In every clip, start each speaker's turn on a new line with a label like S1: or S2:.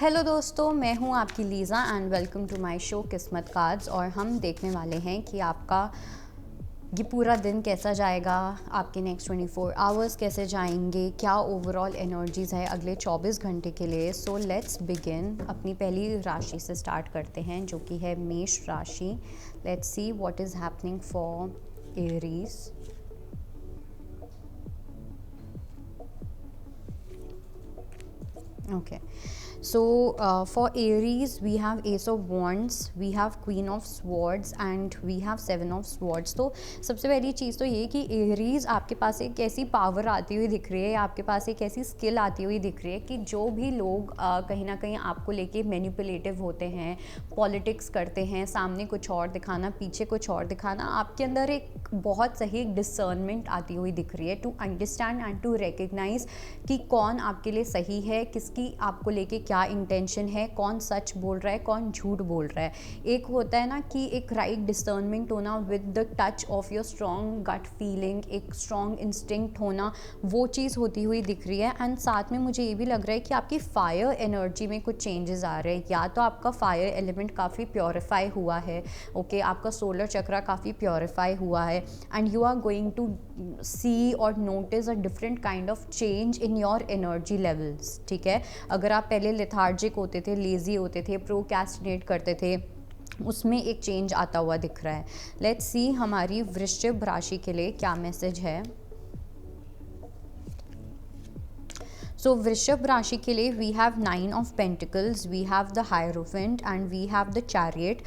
S1: Hello दोस्तों, मैं हूं आपकी Lisa and welcome to my show Kismat cards. और हम देखने वाले हैं कि आपका ये पूरा दिन कैसा जाएगा, आपके नेक्स्ट 24 आवर्स कैसे जाएंगे, क्या ओवरऑल एनर्जीज़ है अगले 24 घंटे के लिए। So let's begin. अपनी पहली राशि से स्टार्ट करते हैं जो कि है मेष राशि। Let's see what is happening for Aries. Okay, so for Aries we have Ace of Wands, we have Queen of Swords and we have Seven of Swords। तो सबसे पहली चीज़ तो ये कि Aries आपके पास एक ऐसी पावर आती हुई दिख रही है, आपके पास एक ऐसी स्किल आती हुई दिख रही है कि जो भी लोग कहीं ना कहीं आपको लेके मैनिपुलेटिव होते हैं, पॉलिटिक्स करते हैं, सामने कुछ और दिखाना पीछे कुछ और दिखाना, आपके अंदर एक बहुत सही एक डिसर्नमेंट आती हुई दिख रही है to understand and to recognise कि कौन आपके लिए सही है, किसकी आपको लेके क्या इंटेंशन है, कौन सच बोल रहा है, कौन झूठ बोल रहा है। एक होता है ना कि एक राइट डिसर्नमेंट होना with the touch of your strong gut feeling, एक स्ट्रॉन्ग इंस्टिंक्ट होना, वो चीज़ होती हुई दिख रही है। एंड साथ में मुझे ये भी लग रहा है कि आपकी फायर एनर्जी में कुछ चेंजेस आ रहे हैं। या तो आपका फायर एलिमेंट काफ़ी प्योरीफाई हुआ है, ओके, आपका सोलर चक्रा काफ़ी प्योरीफाई हुआ है and you are going to see और notice a different kind of change in your energy levels. ठीक है, अगर आप पहले लेथार्जिक होते थे, लेज़ी होते थे, प्रोक्रेस्टिनेट करते थे, उसमें एक चेंज आता हुआ दिख रहा है। लेट्स सी हमारी वृश्चिक राशि के लिए क्या मैसेज है। सो वृषभ राशि के लिए we have 9 of pentacles, we have the hierophant and we have the chariot.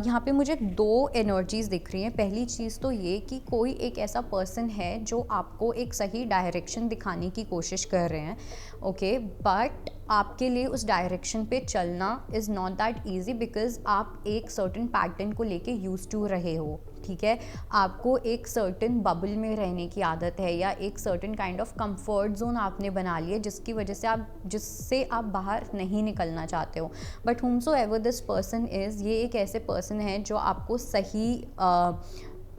S1: यहाँ पे मुझे दो एनर्जीज दिख रही हैं। पहली चीज़ तो ये कि कोई एक ऐसा पर्सन है जो आपको एक सही डायरेक्शन दिखाने की कोशिश कर रहे हैं, ओके, बट आपके लिए उस डायरेक्शन पे चलना is not that easy because आप एक सर्टन पैटर्न को लेके यूज टू रहे हो। ठीक है, आपको एक सर्टन बबल में रहने की आदत है या एक certain kind of comfort zone आपने बना लिया जिसकी वजह से जिससे आप बाहर नहीं निकलना चाहते हो। But whomsoever this person is, ये एक ऐसे पर्सन है जो आपको सही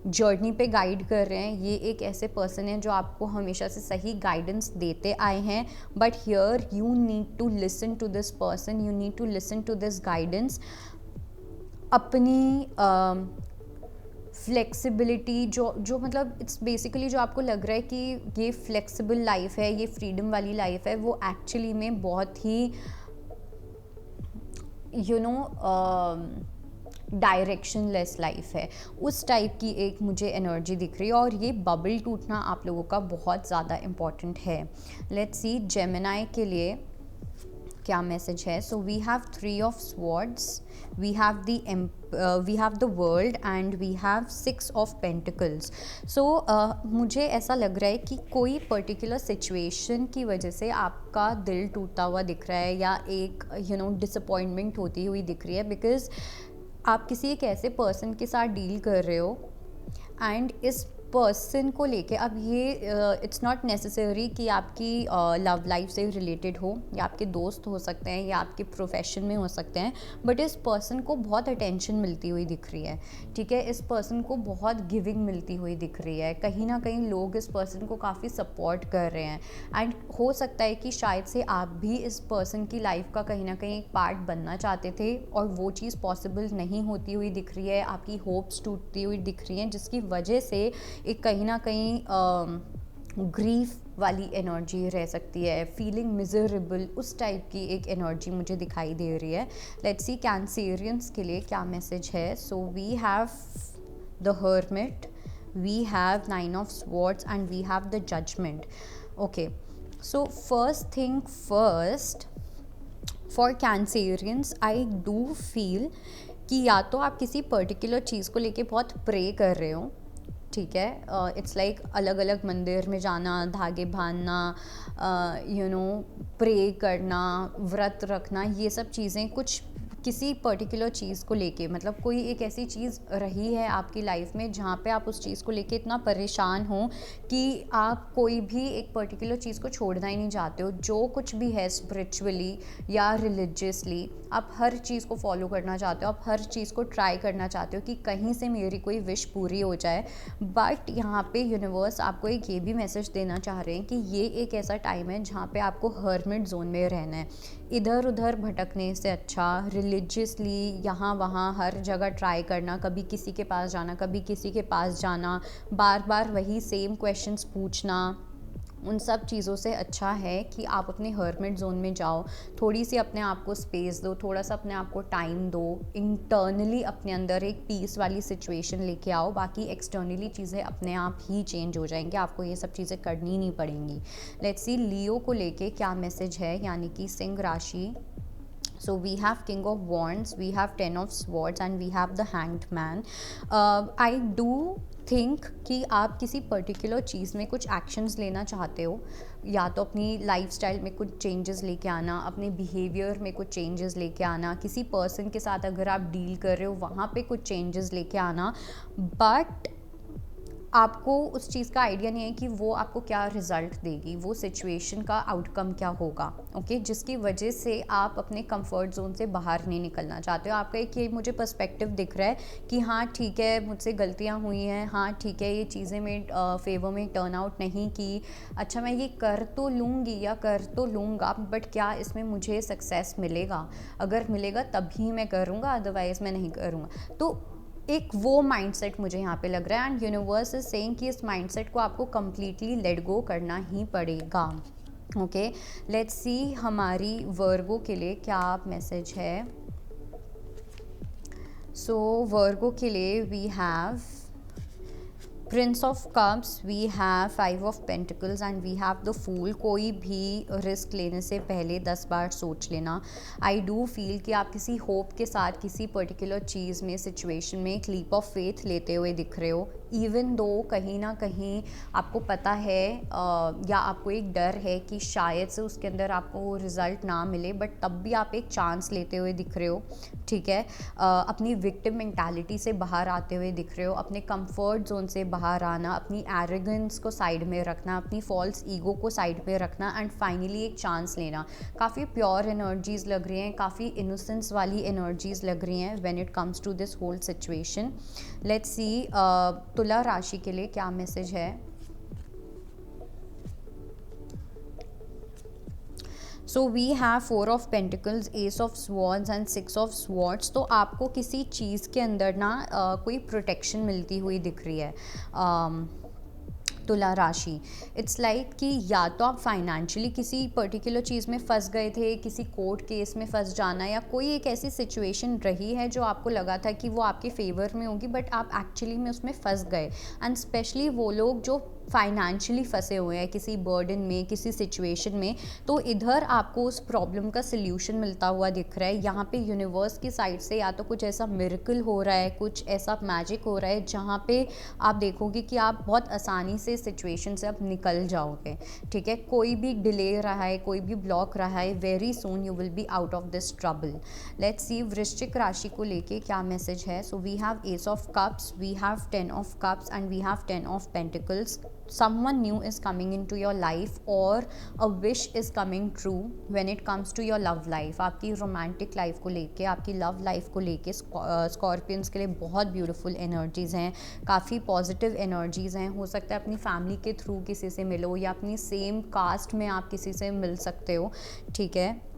S1: जर्नी पे गाइड कर रहे हैं। ये एक ऐसे पर्सन है जो आपको हमेशा से सही गाइडेंस देते आए हैं। But here you need to listen to this person, you need to listen to this guidance. अपनी फ्लेक्सिबिलिटी जो मतलब इट्स बेसिकली जो आपको लग रहा है कि ये फ्लेक्सिबल लाइफ है, ये फ्रीडम वाली लाइफ है, वो एक्चुअली में बहुत ही डायरेक्शनलेस लाइफ है, उस टाइप की एक मुझे एनर्जी दिख रही है। और ये बबल टूटना आप लोगों का बहुत ज़्यादा इम्पॉर्टेंट है। लेट्स सी जेमिनाई के लिए क्या मैसेज है। So we have 3 of swords, we have the world and we have 6 of pentacles. So मुझे ऐसा लग रहा है कि कोई पर्टिकुलर सिचुएशन की वजह से आपका दिल टूटता हुआ दिख रहा है या एक डिसअपॉइंटमेंट होती हुई दिख रही है बिकॉज आप किसी एक ऐसे पर्सन के साथ डील कर रहे हो एंड इस पर्सन को लेके अब ये इट्स नॉट नेसेसरी कि आपकी लव लाइफ से रिलेटेड हो, या आपके दोस्त हो सकते हैं या आपके प्रोफेशन में हो सकते हैं, बट इस पर्सन को बहुत अटेंशन मिलती हुई दिख रही है। ठीक है, इस पर्सन को बहुत गिविंग मिलती हुई दिख रही है। कहीं ना कहीं लोग इस पर्सन को काफ़ी सपोर्ट कर रहे हैं एंड हो सकता है कि शायद से आप भी इस पर्सन की लाइफ का कहीं ना कहीं एक पार्ट बनना चाहते थे और वो चीज़ पॉसिबल नहीं होती हुई दिख रही है। आपकी होप्स टूटती हुई दिख रही हैं जिसकी वजह से एक कहीं ना कहीं ग्रीफ वाली एनर्जी रह सकती है, फीलिंग मिजरेबल, उस टाइप की एक एनर्जी मुझे दिखाई दे रही है। लेट्स सी कैंसेरियंस के लिए क्या मैसेज है। So we have the hermit, we have 9 of swords and we have the judgement. Okay, so first thing first, for Cancerians I do feel कि या तो आप किसी पर्टिकुलर चीज़ को लेके बहुत प्रे कर रहे हो। ठीक है, इट्स लाइक अलग अलग मंदिर में जाना, धागे बांधना, प्रे करना, व्रत रखना, ये सब चीज़ें कुछ किसी पर्टिकुलर चीज़ को लेके, मतलब कोई एक ऐसी चीज़ रही है आपकी लाइफ में जहाँ पे आप उस चीज़ को लेके इतना परेशान हो कि आप कोई भी एक पर्टिकुलर चीज़ को छोड़ना ही नहीं चाहते हो। जो कुछ भी है स्पिरिचुअली या रिलीजियसली, आप हर चीज़ को फॉलो करना चाहते हो, आप हर चीज़ को ट्राई करना चाहते हो कि कहीं से मेरी कोई विश पूरी हो जाए। बट यहाँ पे यूनिवर्स आपको एक ये भी मैसेज देना चाह रहे हैं कि ये एक ऐसा टाइम है जहाँ पे आपको हर्मिट जोन में रहना है। इधर उधर भटकने से अच्छा रिलीजियसली यहाँ वहाँ हर जगह ट्राई करना, कभी किसी के पास जाना, कभी किसी के पास जाना, बार बार वही सेम क्वेश्चंस पूछना, उन सब चीज़ों से अच्छा है कि आप अपने हर्मिट जोन में जाओ, थोड़ी सी अपने आप को स्पेस दो, थोड़ा सा अपने आप को टाइम दो, इंटरनली अपने अंदर एक पीस वाली सिचुएशन लेके आओ, बाकी एक्सटर्नली चीज़ें अपने आप ही चेंज हो जाएंगी, आपको ये सब चीज़ें करनी नहीं पड़ेंगी। लेट्स सी लियो को लेके क्या मैसेज है, यानी कि सिंह राशि। So we have King of Wands, we have Ten of Swords and we have the Hanged Man. I do think कि आप किसी पर्टिकुलर चीज़ में कुछ एक्शंस लेना चाहते हो, या तो अपनी लाइफस्टाइल में कुछ चेंजेस लेके आना, अपने बिहेवियर में कुछ चेंजेस लेके आना, किसी पर्सन के साथ अगर आप डील कर रहे हो वहाँ पे कुछ चेंजेस लेके आना, बट आपको उस चीज़ का आइडिया नहीं है कि वो आपको क्या रिज़ल्ट देगी, वो सिचुएशन का आउटकम क्या होगा, ओके, जिसकी वजह से आप अपने कंफर्ट जोन से बाहर नहीं निकलना चाहते हो। आपका एक ये मुझे पर्सपेक्टिव दिख रहा है कि हाँ ठीक है मुझसे गलतियाँ हुई हैं, हाँ ठीक है ये चीज़ें में फेवर में टर्न आउट नहीं की, अच्छा मैं ये कर तो लूँगी या कर तो लूँगा, बट क्या इसमें मुझे सक्सेस मिलेगा, अगर मिलेगा तभी मैं करूँगा, अदरवाइज़ मैं नहीं करूँगा। तो एक वो माइंडसेट मुझे यहाँ पे लग रहा है, एंड यूनिवर्स इज सेइंग कि इस माइंडसेट को आपको कम्प्लीटली लेट गो करना ही पड़ेगा। ओके, लेट्स सी हमारी वर्गो के लिए क्या मैसेज है। सो वर्गो के लिए we have prince of cups, we have 5 of pentacles and we have the fool. कोई भी रिस्क लेने से पहले 10 बार सोच लेना। आई डू फील कि आप किसी होप के साथ किसी पर्टिकुलर चीज़ में, सिचुएशन में एक लीप ऑफ फेथ लेते हुए दिख रहे हो, इवन दो कहीं ना कहीं आपको पता है या आपको एक डर है कि शायद से उसके अंदर आपको वो रिज़ल्ट ना मिले, बट तब भी आप एक चांस लेते हुए दिख रहे हो, ठीक है। अपनी विक्टिम मेंटालिटी से बाहर आते हुए दिख रहे हो, अपने कंफर्ट जोन से बाहर आना, अपनी एरोगेंस को साइड में रखना, अपनी फॉल्स ईगो को साइड में रखना, एंड फाइनली एक चांस लेना। काफ़ी प्योर एनर्जीज़ लग रही हैं, काफ़ी इनोसेंस वाली एनर्जीज़ लग रही हैं when it comes to this whole situation. Let's see तुला राशि के लिए क्या मैसेज है। So we have 4 of pentacles, ace of swords and 6 of swords. तो आपको किसी चीज़ के अंदर ना कोई प्रोटेक्शन मिलती हुई दिख रही है तुला राशि। इट्स लाइक कि या तो आप फाइनेंशियली किसी पर्टिकुलर चीज़ में फंस गए थे, किसी कोर्ट केस में फंस जाना, या कोई एक ऐसी सिचुएशन रही है जो आपको लगा था कि वो आपके फेवर में होगी, बट आप एक्चुअली में उसमें फंस गए। एंड स्पेशली वो लोग जो फाइनेंशियली फंसे हुए हैं किसी बर्डन में, किसी सिचुएशन में, तो इधर आपको उस प्रॉब्लम का सल्यूशन मिलता हुआ दिख रहा है। यहाँ पे यूनिवर्स की साइड से या तो कुछ ऐसा मिरेकल हो रहा है, कुछ ऐसा मैजिक हो रहा है जहाँ पे आप देखोगे कि आप बहुत आसानी से सिचुएशन से अब निकल जाओगे, ठीक है। कोई भी डिले रहा है, कोई भी ब्लॉक रहा है, very soon you will be out of this trouble. Let's see वृश्चिक राशि को लेके क्या मैसेज है। So we have ace of cups, we have 10 of cups and we have 10 of pentacles. Someone new is coming into your life or a wish is coming true when it comes to your love life। आपकी romantic life को लेके, आपकी love life को लेके Scorpions के लिए बहुत beautiful energies हैं, काफ़ी पॉजिटिव एनर्जीज़ हैं। हो सकता है अपनी फैमिली के थ्रू किसी से मिलो, या अपनी सेम कास्ट में आप किसी से मिल सकते हो, ठीक है,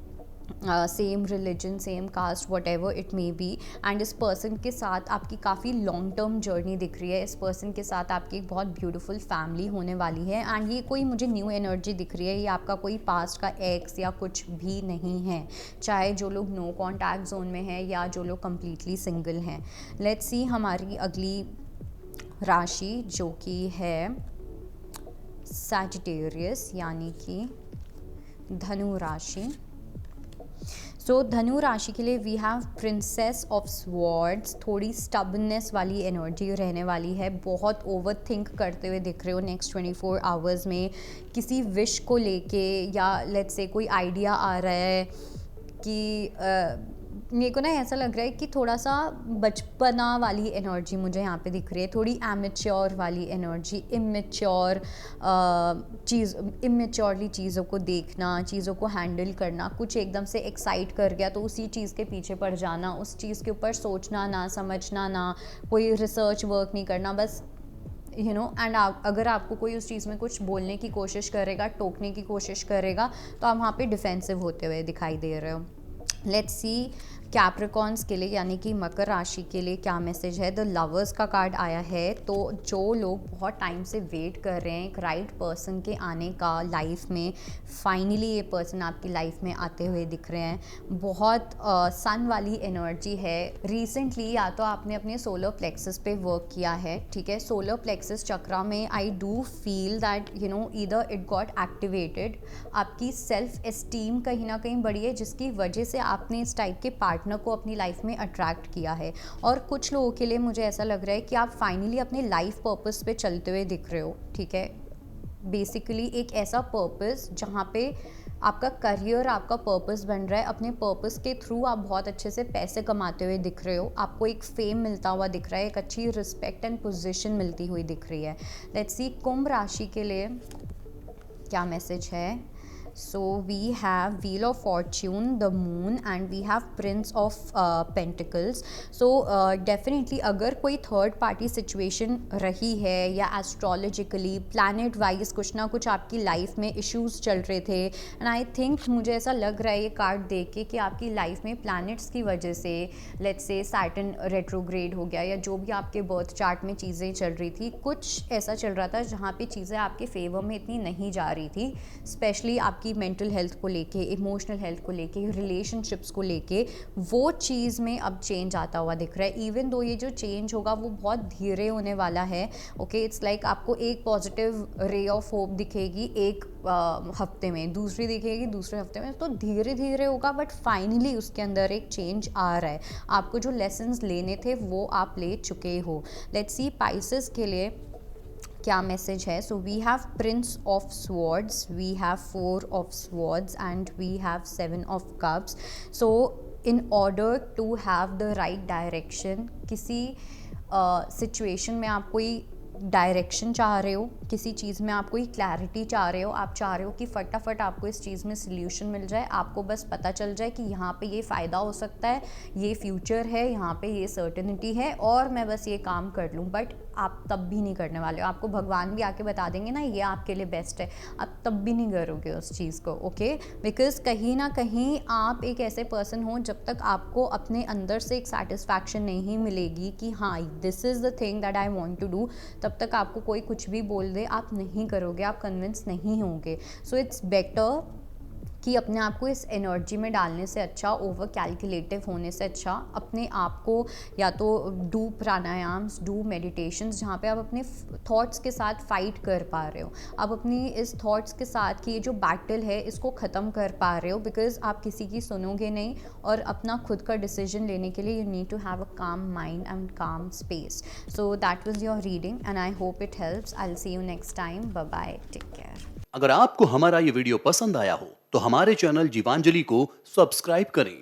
S1: same religion, same caste, whatever it may be. And इस पर्सन के साथ आपकी काफ़ी लॉन्ग टर्म जर्नी दिख रही है, इस पर्सन के साथ आपकी एक बहुत ब्यूटीफुल फैमिली होने वाली है। एंड ये कोई मुझे न्यू एनर्जी दिख रही है, ये आपका कोई पास्ट का एक्स या कुछ भी नहीं है, चाहे जो लोग नो कॉन्टैक्ट जोन में हैं या जो लोग कम्प्लीटली सिंगल हैं। लेट्स सी हमारी अगली राशि जो कि है सैजिटेरियस, यानी कि धनु राशि। सो धनु राशि के लिए we have princess of swords. थोड़ी स्टबनेस वाली एनर्जी रहने वाली है, बहुत ओवर थिंक करते हुए दिख रहे हो नेक्स्ट 24 आवर्स में, किसी विश को लेके, या लेट्स से कोई आइडिया आ रहा है कि मेरे को ना ऐसा लग रहा है कि थोड़ा सा बचपना वाली एनर्जी मुझे यहाँ पे दिख रही है, थोड़ी एमेच्योर वाली एनर्जी, इमेच्योरली चीज़ों को देखना, चीज़ों को हैंडल करना, कुछ एकदम से एक्साइट कर गया तो उसी चीज़ के पीछे पड़ जाना, उस चीज़ के ऊपर सोचना ना, समझना ना, कोई रिसर्च वर्क नहीं करना, बस एंड अगर आपको कोई उस चीज़ में कुछ बोलने की कोशिश करेगा, टोकने की कोशिश करेगा, तो आप वहाँ पे डिफेंसिव होते हुए दिखाई दे रहे हो। लेट्स सी कैप्रिकॉन्स के लिए यानी कि मकर राशि के लिए क्या मैसेज है। द लवर्स का कार्ड आया है, तो जो लोग बहुत टाइम से वेट कर रहे हैं एक राइट पर्सन के आने का लाइफ में, फाइनली ये पर्सन आपकी लाइफ में आते हुए दिख रहे हैं। बहुत सन वाली एनर्जी है। रिसेंटली या तो आपने अपने सोलर प्लेक्सस पे वर्क किया है, ठीक है। सोलर प्लेक्सस चक्रा में आई do feel that either it got activated. आपकी सेल्फ एस्टीम कहीं ना कहीं बढ़ी है, जिसकी वजह से आपने इस टाइप के पार्टनर को अपनी लाइफ में अट्रैक्ट किया है। और कुछ लोगों के लिए मुझे ऐसा लग रहा है कि आप फाइनली अपने लाइफ पर्पस पे चलते हुए दिख रहे हो, ठीक है। बेसिकली एक ऐसा पर्पस जहाँ पे आपका करियर आपका पर्पस बन रहा है। अपने पर्पस के थ्रू आप बहुत अच्छे से पैसे कमाते हुए दिख रहे हो। आपको एक फेम मिलता हुआ दिख रहा है, एक अच्छी रिस्पेक्ट एंड पोजीशन मिलती हुई दिख रही है। लेट्स सी कुंभ राशि के लिए क्या मैसेज है। So we have Wheel of Fortune, the Moon, and we have Prince of Pentacles. So definitely अगर कोई थर्ड पार्टी सिचुएशन रही है या एस्ट्रोलॉजिकली प्लैनेट वाइज कुछ ना कुछ आपकी लाइफ में इश्यूज चल रहे थे, एंड आई थिंक मुझे ऐसा लग रहा है ये कार्ड देख के कि आपकी लाइफ में प्लैनेट्स की वजह से, लेट्स से सैटर्न रेट्रोग्रेड हो गया या जो भी आपके बर्थ चार्ट में चीज़ें चल रही थी, कुछ ऐसा चल रहा था जहाँ पे चीज़ें आपके फेवर में इतनी नहीं जा रही थी। स्पेशली आपकी मेंटल हेल्थ को लेके, इमोशनल हेल्थ को लेके, रिलेशनशिप्स को लेके, वो चीज़ में अब चेंज आता हुआ दिख रहा है। इवन दो ये जो चेंज होगा वो बहुत धीरे होने वाला है। ओके, इट्स लाइक आपको एक पॉजिटिव रे ऑफ होप दिखेगी एक हफ्ते में, दूसरी दिखेगी दूसरे हफ्ते में, तो धीरे धीरे होगा, बट फाइनली उसके अंदर एक चेंज आ रहा है। आपको जो लेसन्स लेने थे वो आप ले चुके हो। लेट्स सी पाइसेस के लिए क्या मैसेज है। So we have prince of swords, we have 4 of swords and we have 7 of cups. So in order to have the right direction, किसी सिचुएशन में आप कोई डायरेक्शन चाह रहे हो, किसी चीज़ में आप कोई क्लैरिटी चाह रहे हो, आप चाह रहे हो कि फटाफट आपको इस चीज़ में सल्यूशन मिल जाए, आपको बस पता चल जाए कि यहाँ पे ये फ़ायदा हो सकता है, ये फ्यूचर है, यहाँ पे ये सर्टेनिटी है और मैं बस ये काम कर लूँ। बट आप तब भी नहीं करने वाले हो। आपको भगवान भी आके बता देंगे ना ये आपके लिए बेस्ट है, आप तब भी नहीं करोगे उस चीज़ को। ओके, बिकॉज कहीं ना कहीं आप एक ऐसे पर्सन हो, जब तक आपको अपने अंदर से एक सेटिस्फैक्शन नहीं मिलेगी कि हाँ this is the thing that I want to do, तब तक आपको कोई कुछ भी बोल दे आप नहीं करोगे, आप कन्विंस नहीं होंगे। सो इट्स बेटर कि अपने आप को इस एनर्जी में डालने से अच्छा, ओवर कैलकुलेटिव होने से अच्छा, अपने आप को या तो डू प्राणायाम्स, डू मेडिटेशंस, जहाँ पे आप अपने थॉट्स के साथ फाइट कर पा रहे हो, आप अपनी इस थॉट्स के साथ कि ये जो बैटल है इसको ख़त्म कर पा रहे हो, बिकॉज आप किसी की सुनोगे नहीं और अपना खुद का डिसीजन लेने के लिए you need to have a calm mind and calm space. So that was your reading and I hope it helps. I will see you next time. Bye bye, take care.
S2: अगर आपको हमारा ये video पसंद आया हो तो हमारे channel Jeevanjali को सब्सक्राइब करें